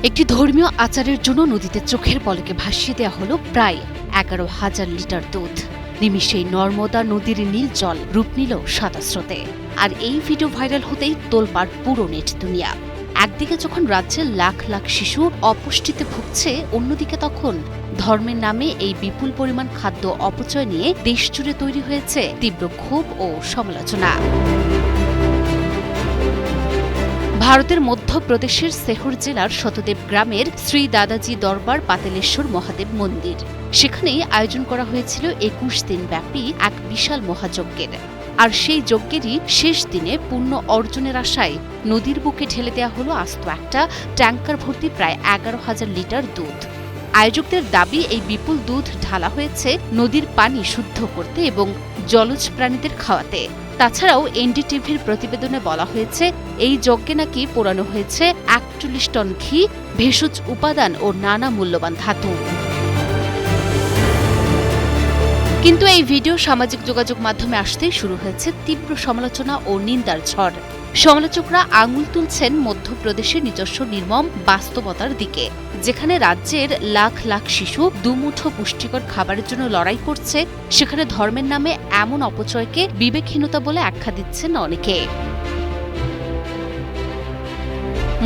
একটি ধর্মীয় আচারের জন্য নদীতে চোখের পলকে ভাসিয়ে দেওয়া হলো প্রায় 11,000 লিটার দুধ। নিমিষেই নর্মদা নদীর নীল জল রূপ নিল সাদা স্রোতে। আর এই ভিডিও ভাইরাল হতেই তোলপাড় পুরো নেট দুনিয়া। একদিকে যখন রাজ্যের লাখ লাখ শিশু অপুষ্টিতে ভুগছে, অন্যদিকে তখন ধর্মের নামে এই বিপুল পরিমাণ খাদ্য অপচয় নিয়ে দেশজুড়ে তৈরি হয়েছে তীব্র ক্ষোভ ও সমালোচনা। ভারতের মধ্যপ্রদেশের সেহুর জেলার শতদেব গ্রামের শ্রী দাদাজি দরবার পাতেলেশ্বর মহাদেব মন্দির, সেখানে আয়োজন করা হয়েছিল 21 দিন ব্যাপী এক বিশাল মহাযজ্ঞের। আর সেই যজ্ঞেরই শেষ দিনে পুণ্য অর্জনের আশায় নদীর বুকে ঢেলে দেওয়া হলো আস্ত একটা ট্যাঙ্কার ভর্তি প্রায় 11,000 লিটার দুধ। আয়োজকদের দাবি, এই বিপুল দুধ ঢালা হয়েছে নদীর পানি শুদ্ধ করতে এবং জলজ প্রাণীদের খাওয়াতে। তাছাড়াও এনডিটিভির প্রতিবেদনে বলা হয়েছে, এই যজ্ঞে নাকি পোড়ানো হয়েছে 41 টন ঘি, ভেষজ উপাদান ও নানা মূল্যবান ধাতু। কিন্তু এই ভিডিও সামাজিক যোগাযোগ মাধ্যমে আসতেই শুরু হয়েছে তীব্র সমালোচনা ও নিন্দার ঝড়। সমালোচকরা আঙুল তুলছেন মধ্যপ্রদেশের নিজস্ব নির্মম বাস্তবতার দিকে, যেখানে রাজ্যের লাখ লাখ শিশু দুমুঠো পুষ্টিকর খাবারের জন্য লড়াই করছে, সেখানে ধর্মের নামে এমন অপচয়কে বিবেকহীনতা বলে আখ্যা দিচ্ছেন অনেকে।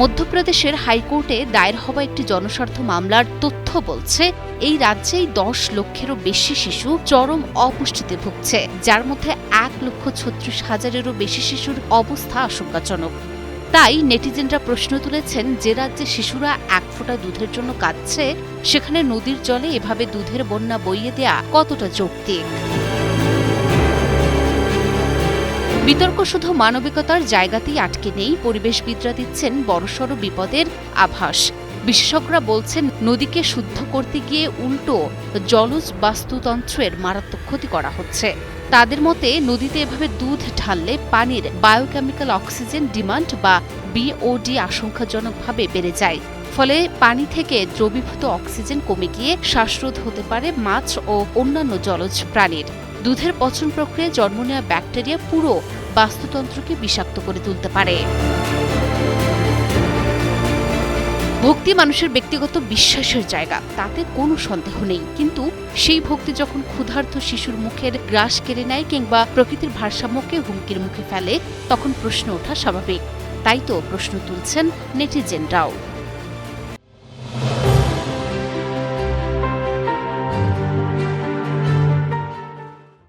মধ্যপ্রদেশের হাইকোর্টে দায়ের হওয়া একটি জনস্বার্থ মামলার তথ্য বলছে, এই রাজ্যেই 10 লক্ষেরও বেশি শিশু চরম অপুষ্টিতে ভুগছে, যার মধ্যে 1,36,000-এরও বেশি শিশুর অবস্থা আশঙ্কাজনক। তাই নেটিজেনরা প্রশ্ন তুলেছেন, যে রাজ্যে শিশুরা এক ফোঁটা দুধের জন্য কাঁদছে, সেখানে নদীর জলে এভাবে দুধের বন্যা বইয়ে দেয়া কতটা যৌক্তিক? বিতর্ক শুধু মানবিকতার জায়গাতেই আটকে নেই, পরিবেশবিদরা দিচ্ছেন বড়সড় বিপদের আভাস। বিশেষজ্ঞরা বলছেন, নদীকে শুদ্ধ করতে গিয়ে উল্টো জলজ বাস্তুতন্ত্রের মারাত্মক ক্ষতি করা হচ্ছে। তাদের মতে, নদীতে এভাবে দুধ ঢাললে পানির বায়োকেমিক্যাল অক্সিজেন ডিমান্ড বা বিওডি আশঙ্কাজনকভাবে বেড়ে যায়। ফলে পানি থেকে দ্রবীভূত অক্সিজেন কমে গিয়ে শ্বাসরোধ হতে পারে মাছ ও অন্যান্য জলজ প্রাণীর। দুধের পচন প্রক্রিয়ায় জন্ম নেওয়া ব্যাকটেরিয়া পুরো বাস্তুতন্ত্রকে বিষাক্ত করে তুলতে পারে। ভক্তি মানুষের ব্যক্তিগত বিশ্বাসের জায়গা, তাতে কোনো সন্দেহ নেই। কিন্তু সেই ভক্তি যখন ক্ষুধার্ত শিশুর মুখের গ্রাস কেড়ে নেয় কিংবা প্রকৃতির ভারসাম্যকে হুমকির মুখে ফেলে, তখন প্রশ্ন ওঠা স্বাভাবিক। তাই তো প্রশ্ন তুলছেন নেটিজেনরাও।